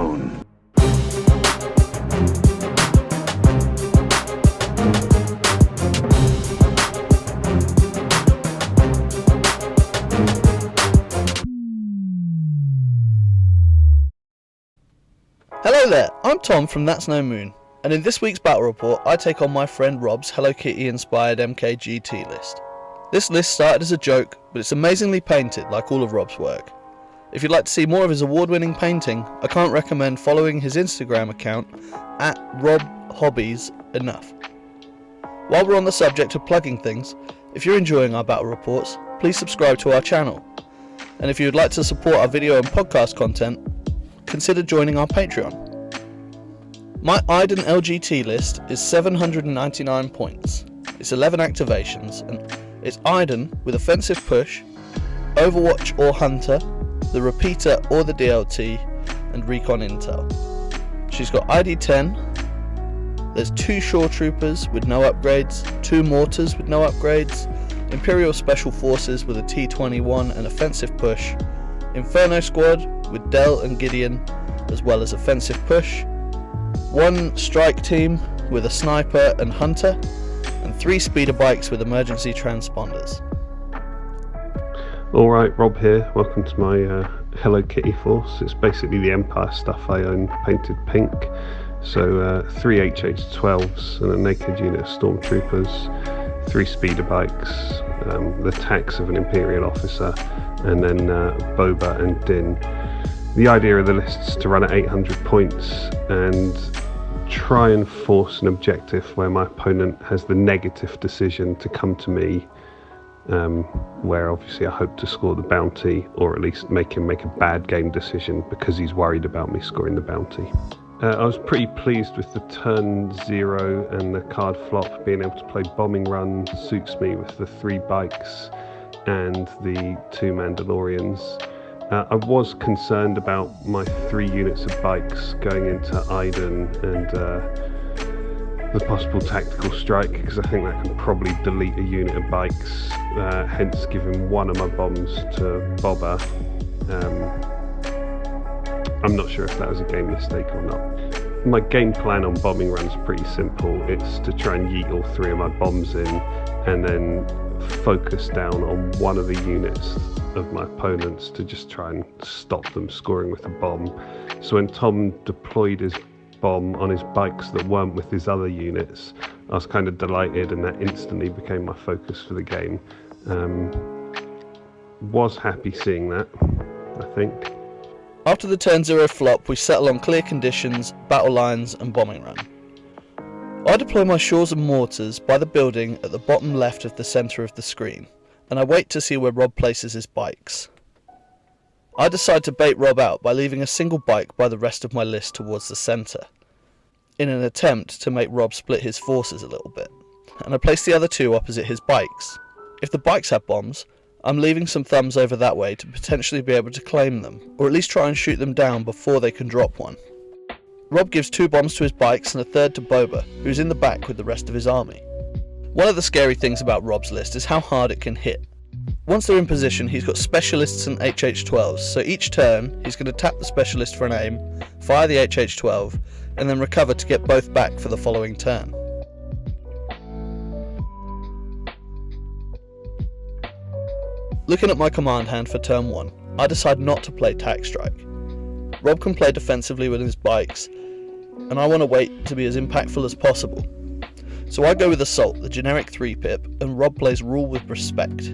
moon. Hello there, I'm Tom from That's No Moon, and in this week's battle report I take on my friend Rob's Hello Kitty inspired MKGT list. This list started as a joke, but it's amazingly painted like all of Rob's work. If you'd like to see more of his award-winning painting, I can't recommend following his Instagram account @RobHobbies enough. While we're on the subject of plugging things, if you're enjoying our battle reports, please subscribe to our channel. And if you would like to support our video and podcast content, consider joining our Patreon. My Iden LGT list is 799 points. It's 11 activations, and it's Iden with Offensive Push, Overwatch or Hunter, the Repeater or the DLT, and Recon Intel. She's got ID10, there's 2 Stormtroopers with no upgrades, 2 Mortars with no upgrades, Imperial Special Forces with a T21 and Offensive Push, Inferno Squad with Del and Gideon as well as Offensive Push, 1 Strike Team with a Sniper and Hunter, and 3 Speeder Bikes with emergency transponders. Alright, Rob here, welcome to my Hello Kitty force. It's basically the Empire stuff I own, painted pink. So 3 HH-12s and a naked unit of Stormtroopers, 3 Speeder Bikes, the tax of an Imperial officer, and then Boba and Din. The idea of the list is to run at 800 points and try and force an objective where my opponent has the negative decision to come to me, where obviously I hope to score the bounty, or at least make him make a bad game decision because he's worried about me scoring the bounty. I was pretty pleased with the turn 0 and the card flop. Being able to play bombing run suits me with the 3 bikes and the 2 Mandalorians. I was concerned about my 3 units of bikes going into Iden and the possible tactical strike, because I think that can probably delete a unit of bikes, hence giving 1 of my bombs to Boba. I'm not sure if that was a game mistake or not. My game plan on bombing runs is pretty simple. It's to try and yeet all 3 of my bombs in and then focus down on 1 of the units of my opponents to just try and stop them scoring with a bomb. So when Tom deployed his bomb on his bikes that weren't with his other units, I was kind of delighted, and that instantly became my focus for the game. Was happy seeing that, I think. After the turn 0 flop, we settle on clear conditions, battle lines and bombing run. I deploy my Shores and Mortars by the building at the bottom left of the centre of the screen, and I wait to see where Rob places his bikes. I decide to bait Rob out by leaving a single bike by the rest of my list towards the centre, in an attempt to make Rob split his forces a little bit, and I place the other 2 opposite his bikes. If the bikes have bombs, I'm leaving some thumbs over that way to potentially be able to claim them, or at least try and shoot them down before they can drop one. Rob gives 2 bombs to his bikes and a third to Boba, who's in the back with the rest of his army. One of the scary things about Rob's list is how hard it can hit. Once they're in position, he's got specialists and HH-12s, so each turn he's going to tap the specialist for an aim, fire the HH-12, and then recover to get both back for the following turn. Looking at my command hand for turn 1, I decide not to play Tac Strike. Rob can play defensively with his bikes, and I want to wait to be as impactful as possible. So I go with Assault, the generic 3-pip, and Rob plays Rule with Respect.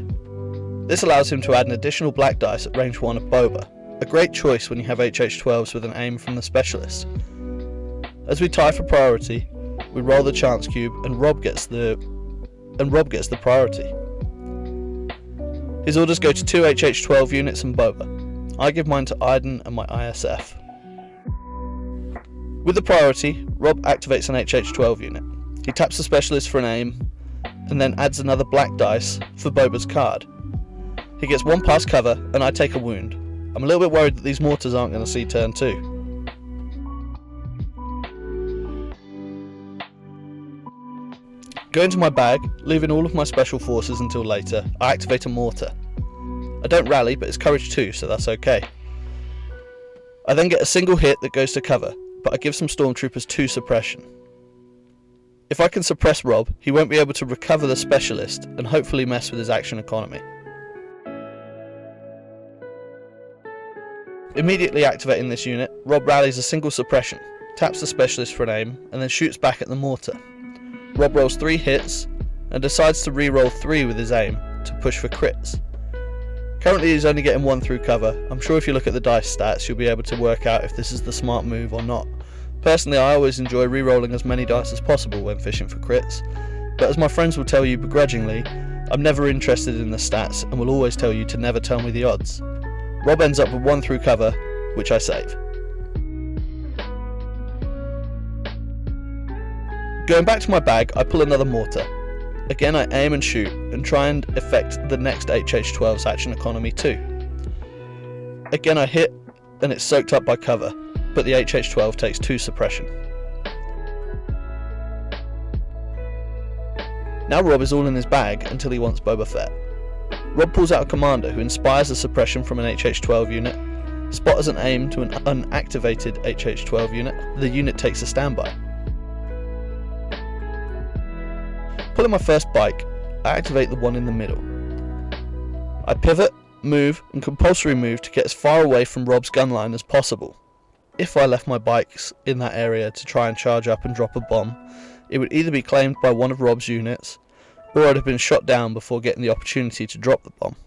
This allows him to add an additional black dice at range 1 of Boba, a great choice when you have HH-12s with an aim from the specialist. As we tie for priority, we roll the chance cube and Rob gets the priority. His orders go to 2 HH-12 units and Boba. I give mine to Iden and my ISF. With the priority, Rob activates an HH-12 unit. He taps the specialist for an aim, and then adds another black dice for Boba's card. He gets 1 pass cover, and I take a wound. I'm a little bit worried that these mortars aren't going to see turn 2. Go into my bag, leaving all of my special forces until later. I activate a mortar. I don't rally, but it's courage 2, so that's okay. I then get a single hit that goes to cover, but I give some Stormtroopers 2 suppression. If I can suppress Rob, he won't be able to recover the specialist and hopefully mess with his action economy. Immediately activating this unit, Rob rallies a single suppression, taps the specialist for an aim, and then shoots back at the mortar. Rob rolls 3 hits, and decides to re-roll 3 with his aim, to push for crits. Currently he's only getting 1 through cover. I'm sure if you look at the dice stats you'll be able to work out if this is the smart move or not. Personally, I always enjoy re-rolling as many dice as possible when fishing for crits, but as my friends will tell you begrudgingly, I'm never interested in the stats and will always tell you to never tell me the odds. Rob ends up with 1 through cover, which I save. Going back to my bag, I pull another mortar. Again I aim and shoot, and try and affect the next HH-12's action economy too. Again I hit, and it's soaked up by cover, but the HH-12 takes 2 suppression. Now Rob is all in his bag until he wants Boba Fett. Rob pulls out a commander who inspires a suppression from an HH-12 unit, spotters an aim to an unactivated HH-12 unit, the unit takes a standby. Pulling my first bike, I activate the one in the middle. I pivot, move, and compulsory move to get as far away from Rob's gun line as possible. If I left my bikes in that area to try and charge up and drop a bomb, it would either be claimed by one of Rob's units, or I'd have been shot down before getting the opportunity to drop the bomb.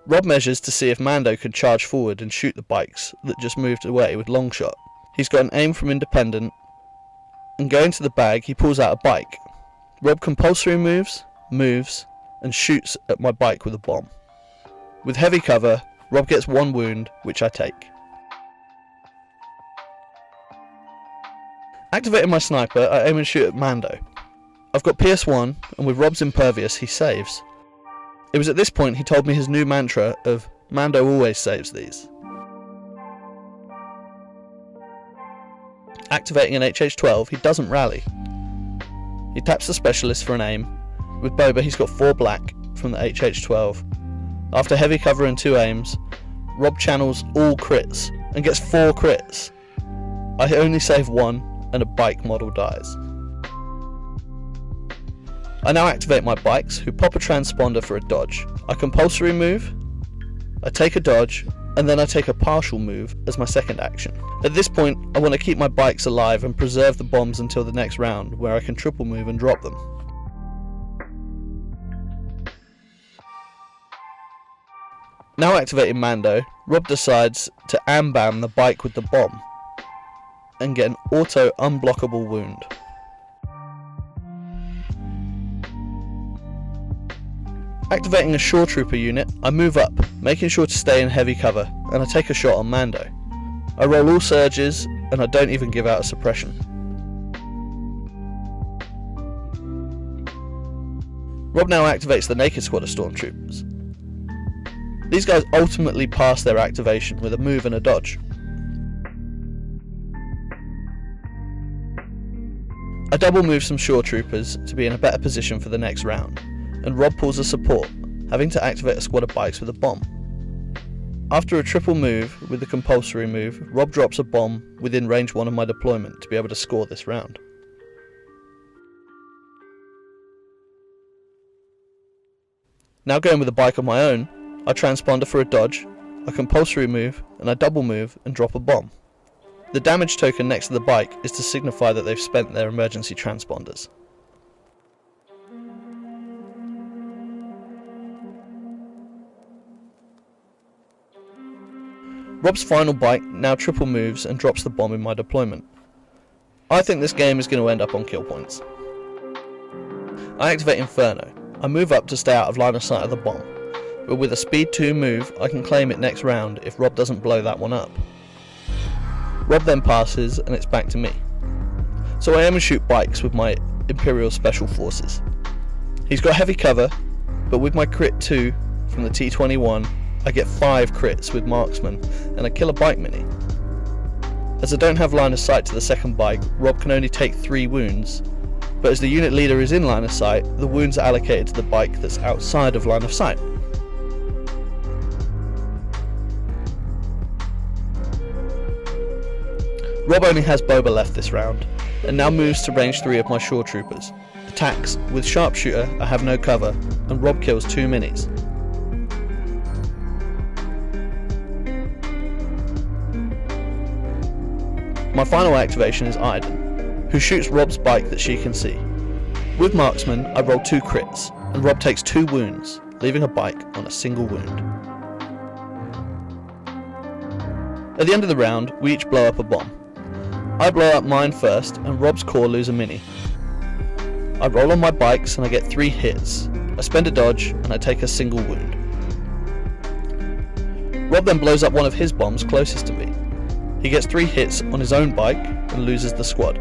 Rob measures to see if Mando can charge forward and shoot the bikes that just moved away with Longshot. He's got an aim from Independent, and going to the bag he pulls out a bike. Rob compulsory moves, and shoots at my bike with a bomb. With heavy cover, Rob gets 1 wound, which I take. Activating my sniper, I aim and shoot at Mando. I've got PS1, and with Rob's impervious, he saves. It was at this point he told me his new mantra of Mando always saves these. Activating an HH-12, he doesn't rally. He taps the specialist for an aim. With Boba he's got 4 black from the HH-12. After heavy cover and 2 aims, Rob channels all crits and gets 4 crits. I only save 1 and a bike model dies. I now activate my bikes, who pop a transponder for a dodge. I compulsory move, I take a dodge, and then I take a partial move as my second action. At this point, I want to keep my bikes alive and preserve the bombs until the next round, where I can triple move and drop them. Now activating Mando, Rob decides to Amban the bike with the bomb, and get an auto unblockable wound. Activating a Stormtrooper unit, I move up, making sure to stay in heavy cover, and I take a shot on Mando. I roll all surges, and I don't even give out a suppression. Rob now activates the naked squad of Stormtroopers. These guys ultimately pass their activation with a move and a dodge. I double move some Stormtroopers to be in a better position for the next round, and Rob pulls a support, having to activate a squad of bikes with a bomb. After a triple move with the compulsory move, Rob drops a bomb within range 1 of my deployment to be able to score this round. Now going with a bike of my own, I transponder for a dodge, I compulsory move, and I double move and drop a bomb. The damage token next to the bike is to signify that they've spent their emergency transponders. Rob's final bike now triple moves and drops the bomb in my deployment. I think this game is going to end up on kill points. I activate Inferno. I move up to stay out of line of sight of the bomb, but with a speed 2 move I can claim it next round if Rob doesn't blow that one up. Rob then passes and it's back to me. So I aim and shoot bikes with my Imperial Special Forces. He's got heavy cover, but with my crit 2 from the T-21 I get 5 crits with Marksman and I kill a bike mini. As I don't have line of sight to the second bike, Rob can only take 3 wounds, but as the unit leader is in line of sight, the wounds are allocated to the bike that's outside of line of sight. Rob only has Boba left this round, and now moves to range 3 of my Stormtroopers. Attacks. With Sharpshooter, I have no cover, and Rob kills 2 minis. My final activation is Iden, who shoots Rob's bike that she can see. With Marksman, I roll 2 crits, and Rob takes 2 wounds, leaving a bike on a single wound. At the end of the round, we each blow up a bomb. I blow up mine first, and Rob's core lose a mini. I roll on my bikes and I get 3 hits. I spend a dodge and I take a single wound. Rob then blows up one of his bombs closest to me. He gets 3 hits on his own bike and loses the squad.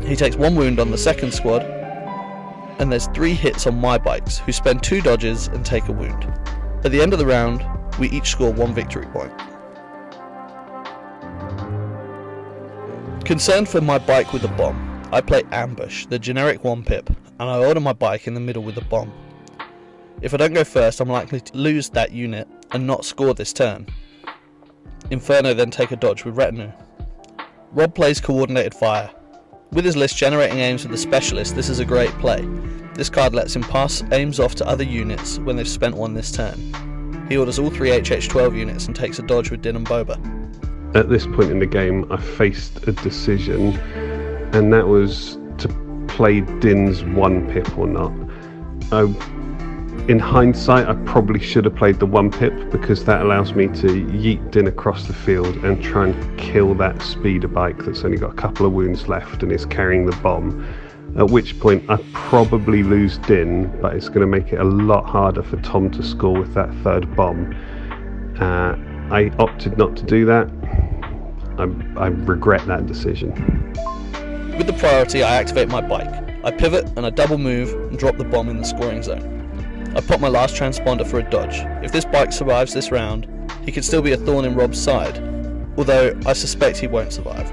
He takes 1 wound on the second squad, and there's 3 hits on my bikes, who spend 2 dodges and take a wound. At the end of the round, we each score 1 victory point. Concerned for my bike with the bomb, I play Ambush, the generic 1-pip, and I order my bike in the middle with the bomb. If I don't go first, I'm likely to lose that unit and not score this turn. Inferno then take a dodge with Retinue. Rob plays Coordinated Fire. With his list generating aims with the Specialist, this is a great play. This card lets him pass aims off to other units when they've spent 1 this turn. He orders all 3 HH12 units and takes a dodge with Din and Boba. At this point in the game, I faced a decision, and that was to play Din's 1-pip or not. In hindsight, I probably should have played the 1-pip, because that allows me to yeet Din across the field and try and kill that speeder bike that's only got a couple of wounds left and is carrying the bomb. At which point I probably lose Din, but it's going to make it a lot harder for Tom to score with that 3rd bomb. I opted not to do that. I regret that decision. With the priority, I activate my bike. I pivot and I double move and drop the bomb in the scoring zone. I pop my last transponder for a dodge. If this bike survives this round, he could still be a thorn in Rob's side, although I suspect he won't survive.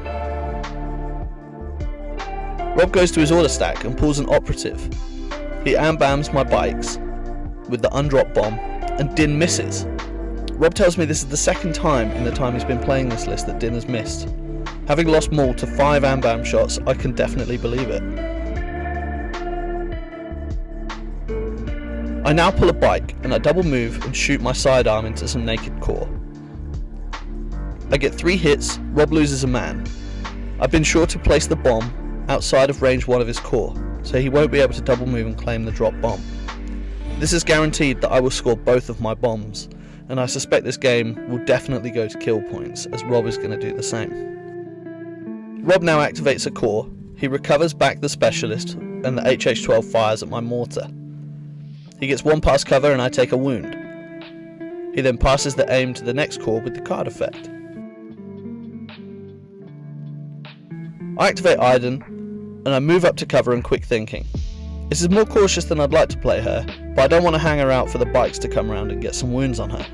Rob goes to his order stack and pulls an Operative. He ambams my bikes with the undropped bomb, and Din misses. Rob tells me this is the 2nd time in the time he's been playing this list that Din has missed. Having lost Maul to 5 ambam shots, I can definitely believe it. I now pull a bike and I double move and shoot my sidearm into some naked core. I get 3 hits, Rob loses a man. I've been sure to place the bomb outside of range 1 of his core, so he won't be able to double move and claim the drop bomb. This is guaranteed that I will score both of my bombs, and I suspect this game will definitely go to kill points, as Rob is going to do the same. Rob now activates a core, he recovers back the Specialist, and the HH12 fires at my mortar. He gets 1 pass cover and I take a wound. He then passes the aim to the next core with the card effect. I activate Iden, and I move up to cover and quick thinking. This is more cautious than I'd like to play her, but I don't want to hang her out for the bikes to come around and get some wounds on her.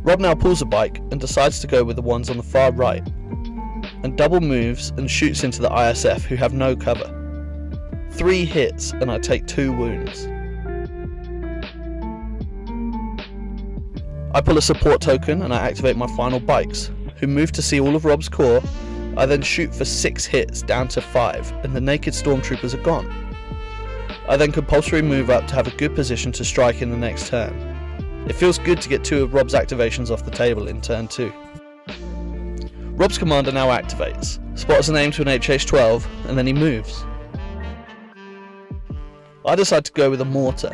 Rob now pulls a bike and decides to go with the ones on the far right, and double moves and shoots into the ISF, who have no cover. 3 hits and I take 2 wounds. I pull a support token and I activate my final bikes, who move to see all of Rob's core. I then shoot for 6 hits down to 5, and the naked Stormtroopers are gone. I then compulsory move up to have a good position to strike in the next turn. It feels good to get 2 of Rob's activations off the table in turn 2. Rob's commander now activates, spots an aim to an HH12, and then he moves. I decide to go with a mortar.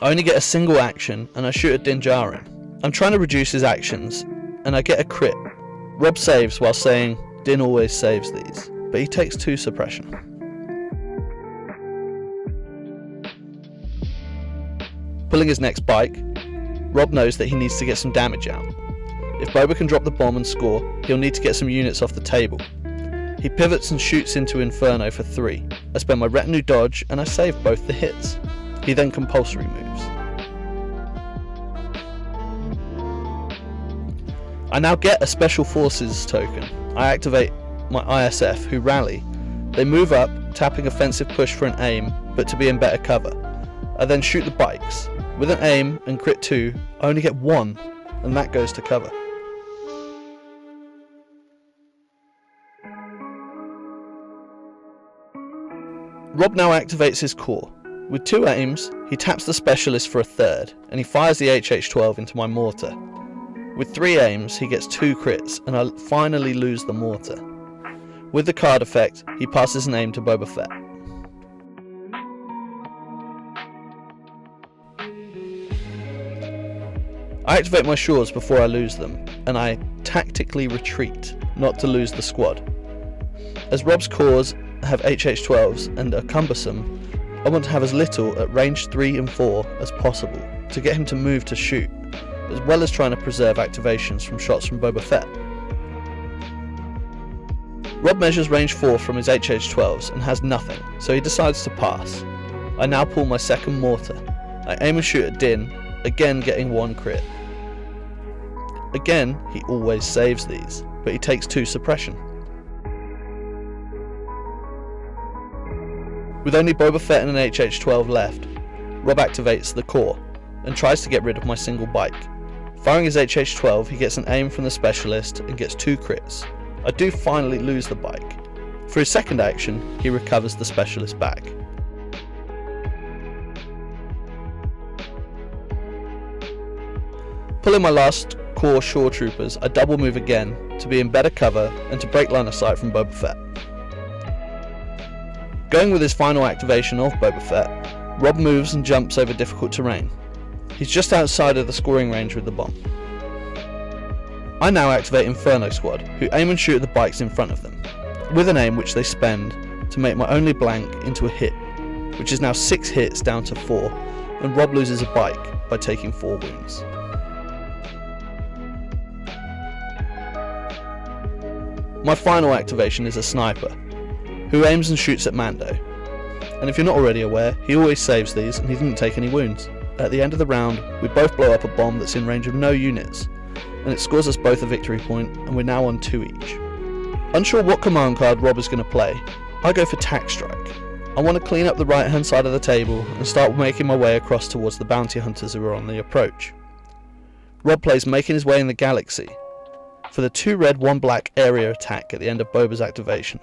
I only get a single action, and I shoot at Djarin. I'm trying to reduce his actions, and I get a crit. Rob saves while saying, Din always saves these, but he takes 2 suppression. Pulling his next bike, Rob knows that he needs to get some damage out. If Boba can drop the bomb and score, he'll need to get some units off the table. He pivots and shoots into Inferno for 3. I spend my retinue dodge and I save both the hits. He then compulsory moves. I now get a Special Forces token. I activate my ISF, who rally. They move up, tapping offensive push for an aim, but to be in better cover. I then shoot the bikes. With an aim and crit 2, I only get 1, and that goes to cover. Rob now activates his core. With 2 aims, he taps the specialist for a 3rd, and he fires the HH-12 into my mortar. With 3 aims, he gets 2 crits, and I finally lose the mortar. With the card effect, he passes an aim to Boba Fett. I activate my shores before I lose them, and I tactically retreat, not to lose the squad. As Rob's cores have HH-12s and are cumbersome, I want to have as little at range 3 and 4 as possible to get him to move to shoot, as well as trying to preserve activations from shots from Boba Fett. Rob measures range 4 from his HH-12s and has nothing, so he decides to pass. I now pull my 2nd mortar. I aim and shoot at Din, again getting 1 crit. Again, he always saves these, but he takes 2 suppression. With only Boba Fett and an HH-12 left, Rob activates the core and tries to get rid of my single bike. Firing his HH-12, he gets an aim from the specialist and gets 2 crits. I do finally lose the bike. For his 2nd action, he recovers the specialist back. Pulling my last core Stormtroopers, I double move again to be in better cover and to break line of sight from Boba Fett. Going with his final activation of Boba Fett, Rob moves and jumps over difficult terrain. He's just outside of the scoring range with the bomb. I now activate Inferno Squad, who aim and shoot at the bikes in front of them, with an aim which they spend to make my only blank into a hit, which is now 6 hits down to 4, and Rob loses a bike by taking 4 wounds. My final activation is a sniper, who aims and shoots at Mando, and if you're not already aware, he always saves these and he didn't take any wounds. At the end of the round, we both blow up a bomb that's in range of no units, and it scores us both a victory point, and we're now on 2 each. Unsure what command card Rob is going to play, I go for Tac Strike. I want to clean up the right hand side of the table and start making my way across towards the bounty hunters who are on the approach. Rob plays Making His Way in the Galaxy for the 2 red 1 black area attack at the end of Boba's activation.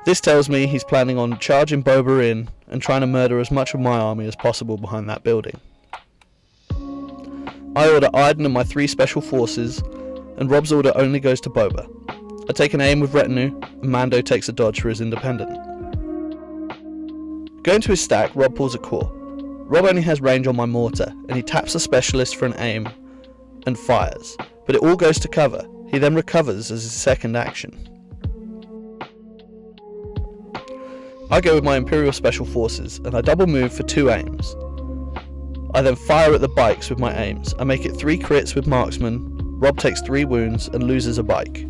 This tells me he's planning on charging Boba in and trying to murder as much of my army as possible behind that building. I order Iden and my 3 special forces, and Rob's order only goes to Boba. I take an aim with retinue, and Mando takes a dodge for his independent. Going to his stack, Rob pulls a core. Rob only has range on my mortar, and he taps a specialist for an aim and fires, but it all goes to cover. He then recovers as his 2nd action. I go with my Imperial Special Forces, and I double move for 2 aims. I then fire at the bikes with my aims. I make it 3 crits with marksman, Rob takes 3 wounds and loses a bike.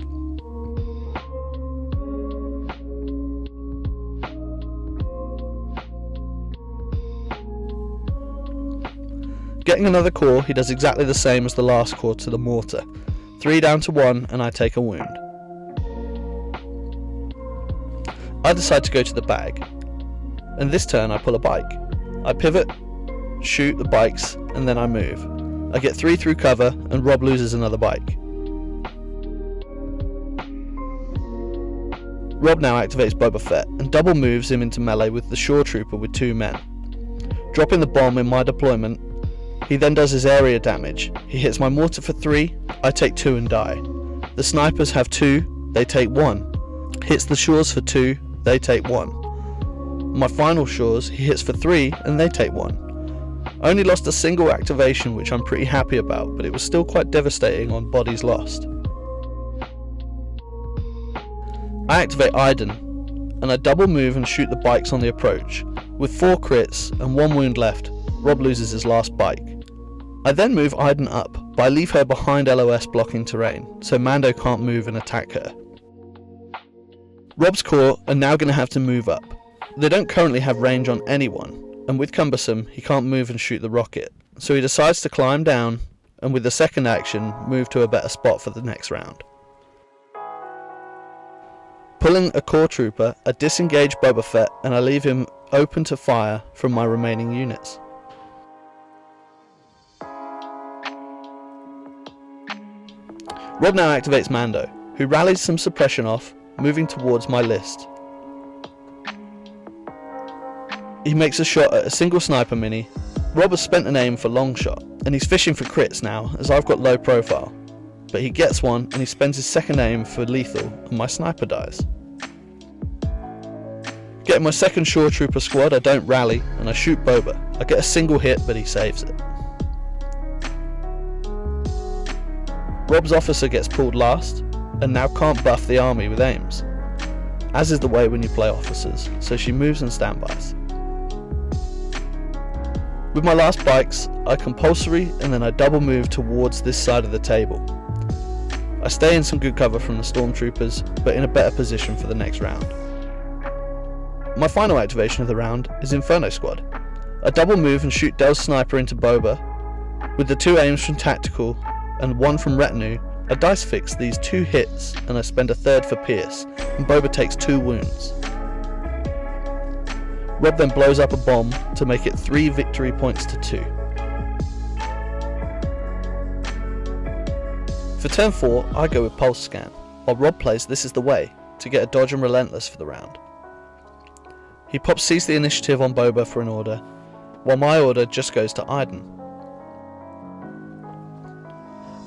Getting another core, he does exactly the same as the last core to the mortar. 3 down to 1 and I take a wound. I decide to go to the bag, and this turn I pull a bike. I pivot, shoot the bikes, and then I move. I get 3 through cover, and Rob loses another bike. Rob now activates Boba Fett, and double moves him into melee with the Stormtrooper with 2 men. Dropping the bomb in my deployment, he then does his area damage. He hits my mortar for 3, I take 2 and die. The snipers have 2, they take 1. Hits the shores for 2, they take 1. My final shores, he hits for 3 and they take 1. I only lost a single activation, which I'm pretty happy about, but it was still quite devastating on bodies lost. I activate Iden, and I double move and shoot the bikes on the approach. With 4 crits and 1 wound left, Rob loses his last bike. I then move Iden up, but I leave her behind LOS blocking terrain, so Mando can't move and attack her. Rob's corps are now going to have to move up. They don't currently have range on anyone, and with cumbersome, he can't move and shoot the rocket, so he decides to climb down, and with the 2nd action, move to a better spot for the next round. Pulling a core trooper, I disengage Boba Fett, and I leave him open to fire from my remaining units. Rob now activates Mando, who rallies some suppression off, moving towards my list. He makes a shot at a single sniper mini. Rob has spent an aim for long shot, and he's fishing for crits now, as I've got low profile. But he gets one, and he spends his second aim for lethal, and my sniper dies. Getting my second Shore Trooper squad, I don't rally, and I shoot Boba. I get a single hit, but he saves it. Rob's officer gets pulled last, and now can't buff the army with aims, as is the way when you play officers, so she moves and standbys. With my last bikes, I compulsory and then I double move towards this side of the table. I stay in some good cover from the Stormtroopers, but in a better position for the next round. My final activation of the round is Inferno Squad. I double move and shoot Del's sniper into Boba. With the 2 aims from Tactical and 1 from Retinue, I dice fix these 2 hits and I spend a third for Pierce, and Boba takes 2 wounds. Rob then blows up a bomb to make it 3 victory points to 2. For turn 4, I go with Pulse Scan, while Rob plays This Is the Way to get a dodge and Relentless for the round. He pops Seize the Initiative on Boba for an order, while my order just goes to Iden.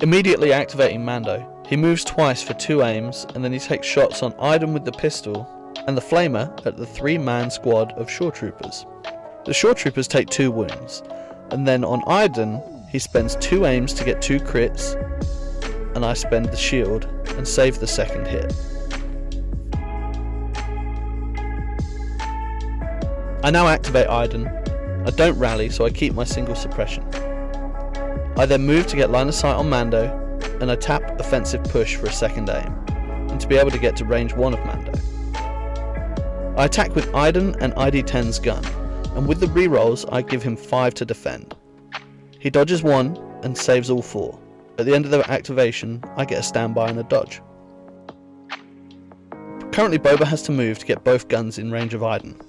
Immediately activating Mando, he moves twice for 2 aims, and then he takes shots on Iden with the pistol and the Flamer at the 3-man squad of Shore Troopers. The Shore Troopers take 2 wounds, and then on Iden he spends 2 aims to get 2 crits, and I spend the shield and save the second hit. I now activate Iden. I don't rally, so I keep my single suppression. I then move to get line of sight on Mando, and I tap Offensive Push for a second aim, and to be able to get to range 1 of Mando. I attack with Iden and ID10's gun, and with the rerolls I give him 5 to defend. He dodges 1 and saves all 4. At the end of the activation, I get a standby and a dodge. Currently Boba has to move to get both guns in range of Iden.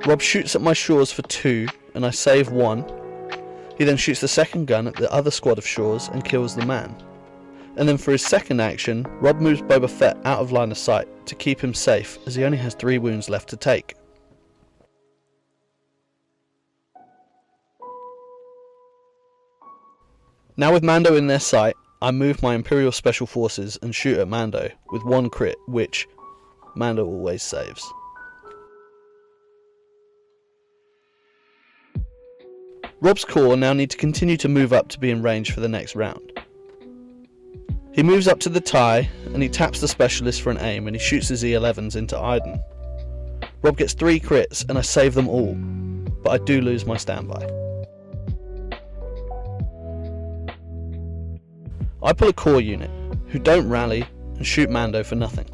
Rob shoots at my shores for 2, and I save 1. He then shoots the second gun at the other squad of shores and kills the man. And then for his second action, Rob moves Boba Fett out of line of sight to keep him safe, as he only has 3 wounds left to take. Now with Mando in their sight, I move my Imperial Special Forces and shoot at Mando with 1 crit, which Mando always saves. Rob's corps now need to continue to move up to be in range for the next round. He moves up to the tie, and he taps the specialist for an aim, and he shoots his E11s into Iden. Rob gets 3 crits, and I save them all, but I do lose my standby. I pull a core unit, who don't rally, and shoot Mando for nothing.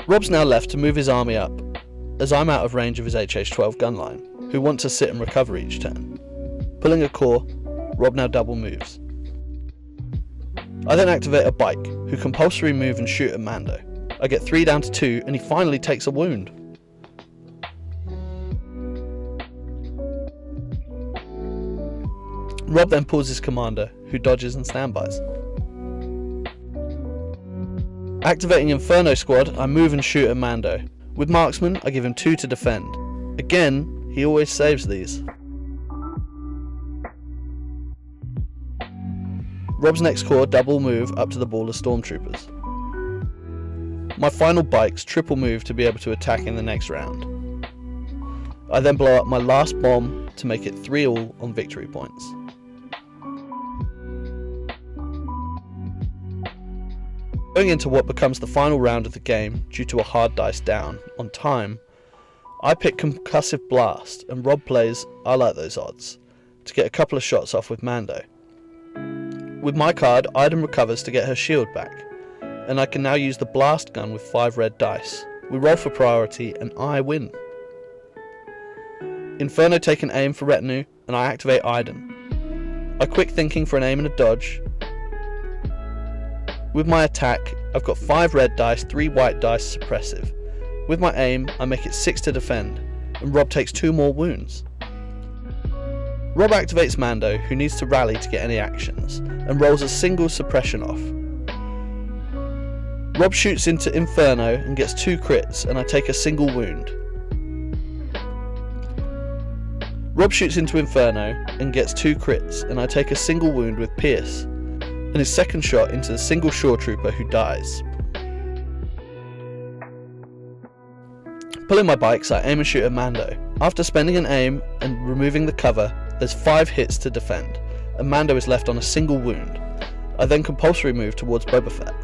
Rob's now left to move his army up, as I'm out of range of his HH-12 gun line, who want to sit and recover each turn. Pulling a core, Rob now double moves. I then activate a bike, who compulsory move and shoot at Mando. I get 3 down to 2, and he finally takes a wound. Rob then pulls his commander, who dodges and standbys. Activating Inferno Squad, I move and shoot at Mando. With Marksman, I give him 2 to defend. Again, he always saves these. Rob's next core double move up to the ball of Stormtroopers. My final bikes triple move to be able to attack in the next round. I then blow up my last bomb to make it 3-all on victory points. Going into what becomes the final round of the game due to a hard dice down on time, I pick Concussive Blast, and Rob plays I Like Those Odds to get a couple of shots off with Mando. With my card, Iden recovers to get her shield back, and I can now use the blast gun with 5 red dice. We roll for priority and I win. Inferno take an aim for Retinue, and I activate Iden. I quick thinking for an aim and a dodge. With my attack, I've got 5 red dice, 3 white dice suppressive. With my aim, I make it 6 to defend, and Rob takes 2 more wounds. Rob activates Mando, who needs to rally to get any actions, and rolls a single suppression off. Rob shoots into Inferno and gets 2 crits, and I take a single wound. Rob shoots into Inferno and gets 2 crits, and I take a single wound with Pierce, and his second shot into the single Shore Trooper who dies. Pulling my bikes, I aim and shoot at Mando. After spending an aim and removing the cover, there's 5 hits to defend, and Mando is left on a single wound. I then compulsory move towards Boba Fett.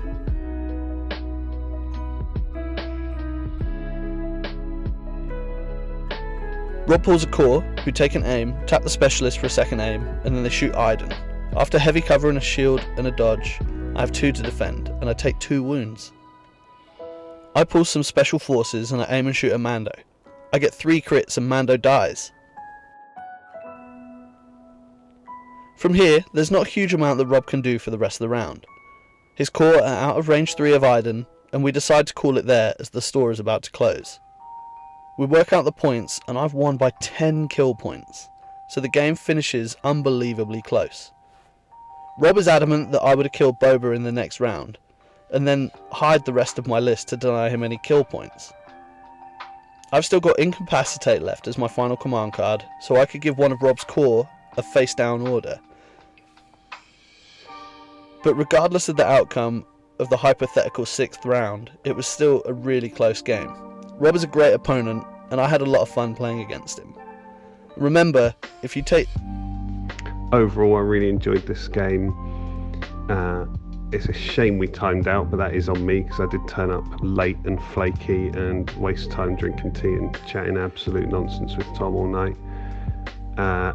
Rob pulls a core, who take an aim, tap the specialist for a second aim, and then they shoot Iden. After heavy cover and a shield and a dodge, I have 2 to defend, and I take 2 wounds. I pull some special forces and I aim and shoot at Mando. I get 3 crits and Mando dies. From here, there's not a huge amount that Rob can do for the rest of the round. His core are out of range 3 of Iden, and we decide to call it there as the store is about to close. We work out the points, and I've won by 10 kill points, so the game finishes unbelievably close. Rob is adamant that I would have killed Boba in the next round, and then hide the rest of my list to deny him any kill points. I've still got Incapacitate left as my final command card, so I could give one of Rob's core a face down order. But regardless of the outcome of the hypothetical 6th round, it was still a really close game. Rob is a great opponent, and I had a lot of fun playing against him. Remember, if you take... Overall, I really enjoyed this game. It's a shame we timed out, but that is on me because I did turn up late and flaky and waste time drinking tea and chatting absolute nonsense with Tom all night.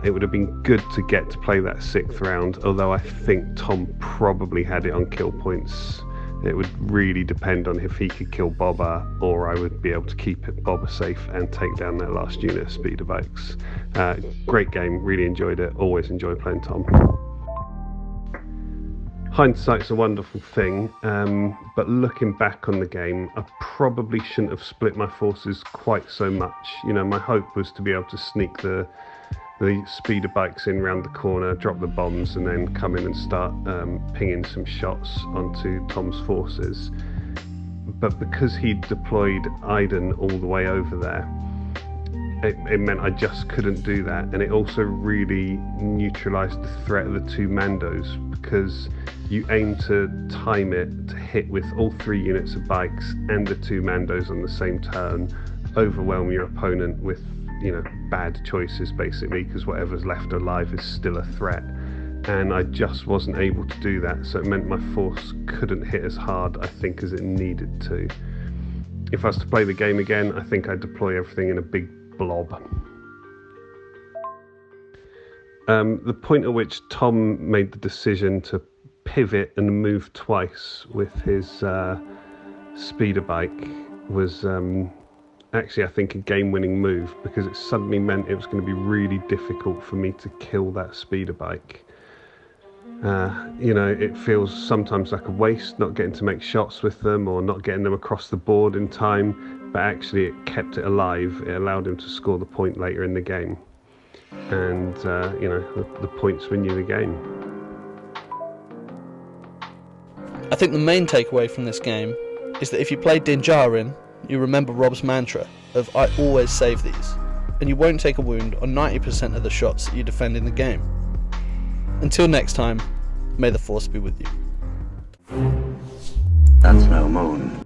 It would have been good to get to play that 6th round, although I think Tom probably had it on kill points. It would really depend on if he could kill Boba, or I would be able to keep Boba safe and take down that last unit of speeder bikes. Great game, really enjoyed it, always enjoy playing Tom. Hindsight's a wonderful thing, but looking back on the game, I probably shouldn't have split my forces quite so much. You know, my hope was to be able to sneak the speeder bikes in round the corner, drop the bombs, and then come in and start pinging some shots onto Tom's forces. But because he deployed Iden all the way over there, it meant I just couldn't do that, and it also really neutralised the threat of the 2 Mandos, because you aim to time it to hit with all 3 units of bikes and the 2 Mandos on the same turn, overwhelm your opponent with, you know, bad choices basically, because whatever's left alive is still a threat, and I just wasn't able to do that, so it meant my force couldn't hit as hard, I think, as it needed to. If I was to play the game again, I think I'd deploy everything in a big blob. The point at which Tom made the decision to pivot and move twice with his speeder bike was actually, I think, a game-winning move, because it suddenly meant it was going to be really difficult for me to kill that speeder bike. You know, it feels sometimes like a waste not getting to make shots with them or not getting them across the board in time, but actually it kept it alive. It allowed him to score the point later in the game, and you know, the points win you the game. I think the main takeaway from this game is that if you play Djarin, you remember Rob's mantra of "I always save these," and you won't take a wound on 90% of the shots that you defend in the game. Until next time, may the Force be with you. That's no moon.